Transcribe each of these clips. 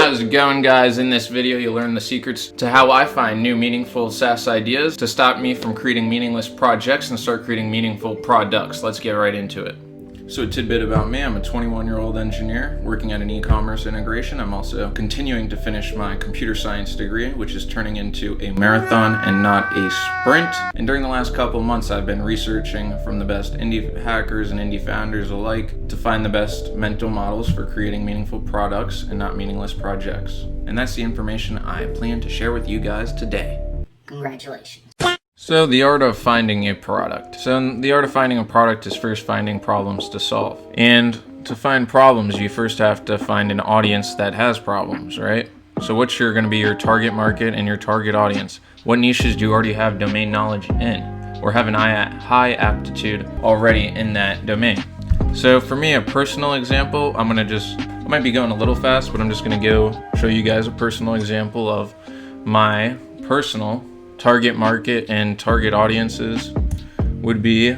How's it going, guys? In this video, you'll learn the secrets to how I find new meaningful SaaS ideas to stop me from creating meaningless projects and start creating meaningful products. Let's get right into it. So a tidbit about me, I'm a 21-year-old engineer working at an e-commerce integration. I'm also continuing to finish my computer science degree, which is turning into a marathon and not a sprint. And during the last couple months, I've been researching from the best indie hackers and indie founders alike to find the best mental models for creating meaningful products and not meaningless projects. And that's the information I plan to share with you guys today. Congratulations. So the art of finding a product. So the art of finding a product is first finding problems to solve. And to find problems, you first have to find an audience that has problems, right? So what's going to be your target market and your target audience? What niches do you already have domain knowledge in or have an high aptitude already in that domain? So for me, a personal example, I might be going a little fast, but I'm just going to go show you guys a personal example of my personal target market and target audiences would be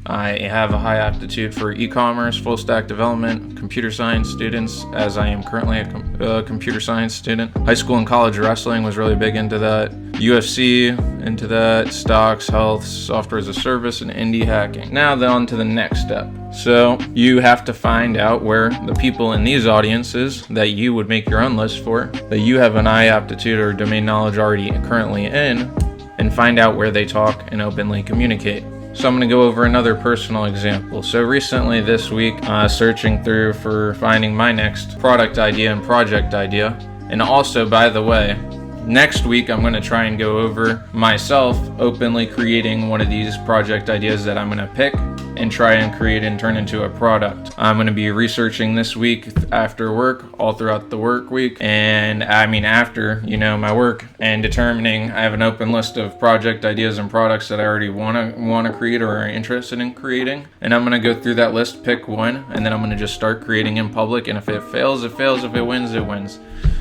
I have a high aptitude for e-commerce, full stack development, computer science students, as I am currently a computer science student. High school and college wrestling was really big into that. UFC, into that. Stocks, health, software as a service, and indie hacking. Now then on to the next step. So you have to find out where the people in these audiences that you would make your own list for, that you have an high aptitude or domain knowledge already currently in, and find out where they talk and openly communicate. So I'm going to go over another personal example. So recently this week, searching through for finding my next product idea and project idea. And also, by the way, next week I'm going to try and go over myself openly creating one of these project ideas that I'm going to pick and try and create and turn into a product. I'm going to be researching this week after work, all throughout the work week, and after my work, and determining I have an open list of project ideas and products that I already want to create or are interested in creating, and I'm going to go through that list, pick one, and then I'm going to just start creating in public. And if it fails, it fails. If it wins, it wins.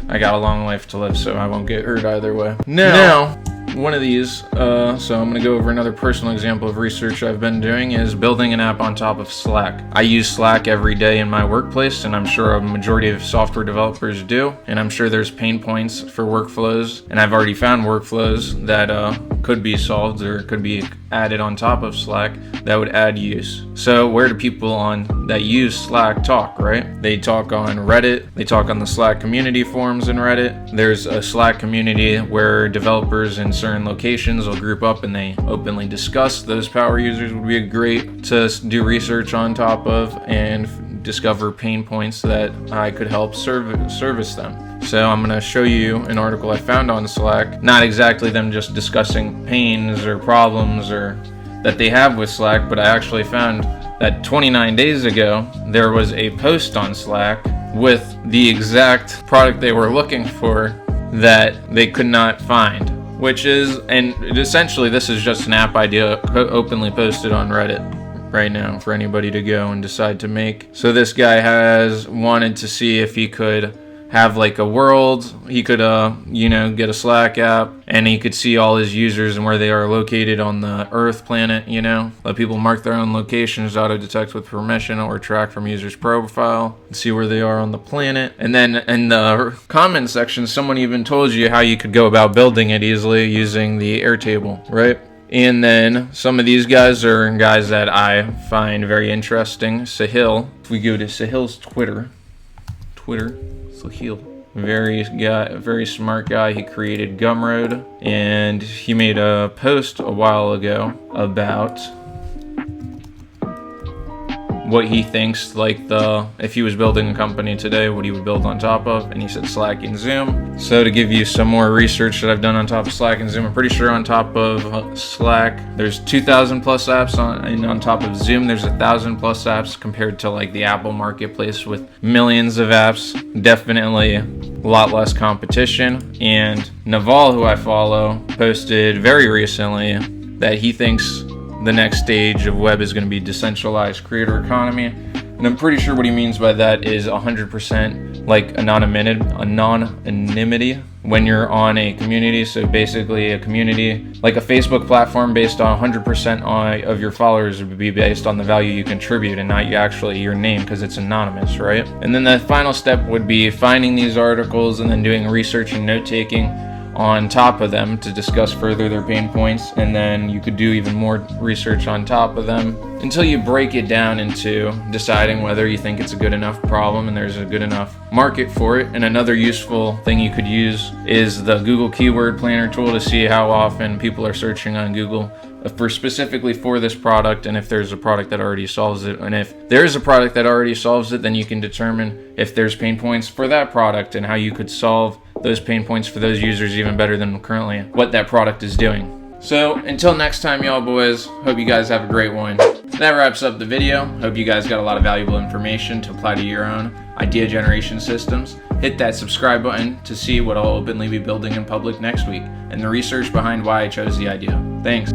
I got a long life to live, so I won't get hurt either way. Now, one of these, so I'm going to go over another personal example of research I've been doing is building an app on top of Slack. I use Slack every day in my workplace, and I'm sure a majority of software developers do, and I'm sure there's pain points for workflows, and I've already found workflows that could be solved or could be added on top of Slack that would add use. So where do people that use Slack talk, right? They talk on Reddit, they talk on the Slack community forums in Reddit. There's a Slack community where developers in certain locations will group up and they openly discuss. Those power users would be great to do research on top of and discover pain points that I could help service them. So I'm going to show you an article I found on Slack, not exactly them just discussing pains or problems or that they have with Slack, but I actually found that 29 days ago, there was a post on Slack with the exact product they were looking for that they could not find, essentially this is just an app idea openly posted on Reddit right now for anybody to go and decide to make. So this guy has wanted to see if he could have like a world, he could get a Slack app and he could see all his users and where they are located on the Earth planet, let people mark their own locations, auto detect with permission or track from user's profile and see where they are on the planet. And then in the comment section, someone even told you how you could go about building it easily using the Airtable, right? And then some of these guys are guys that I find very interesting. Sahil, if we go to Sahil's Twitter, Sahil, very smart guy. He created Gumroad, and he made a post a while ago about what he thinks if he was building a company today, what he would build on top of, and he said Slack and Zoom. So to give you some more research that I've done on top of Slack and Zoom, I'm pretty sure on top of Slack there's 2,000 plus apps and on top of Zoom there's 1,000 plus apps compared to the Apple marketplace with millions of apps. Definitely a lot less competition. And Naval, who I follow, posted very recently that he thinks the next stage of web is going to be decentralized creator economy. And I'm pretty sure what he means by that is 100% like anonymity when you're on a community. So basically a community, like a Facebook platform, based on 100% of your followers would be based on the value you contribute and not your name, because it's anonymous, right? And then the final step would be finding these articles and then doing research and note taking on top of them to discuss further their pain points, and then you could do even more research on top of them until you break it down into deciding whether you think it's a good enough problem and there's a good enough market for it. And another useful thing you could use is the Google Keyword Planner tool to see how often people are searching on Google specifically for this product, and if there's a product that already solves it. And if there's a product that already solves it, then you can determine if there's pain points for that product and how you could solve those pain points for those users even better than currently what that product is doing. So until next time, y'all boys, hope you guys have a great one. That wraps up the video. Hope you guys got a lot of valuable information to apply to your own idea generation systems. Hit that subscribe button to see what I'll openly be building in public next week and the research behind why I chose the idea. Thanks.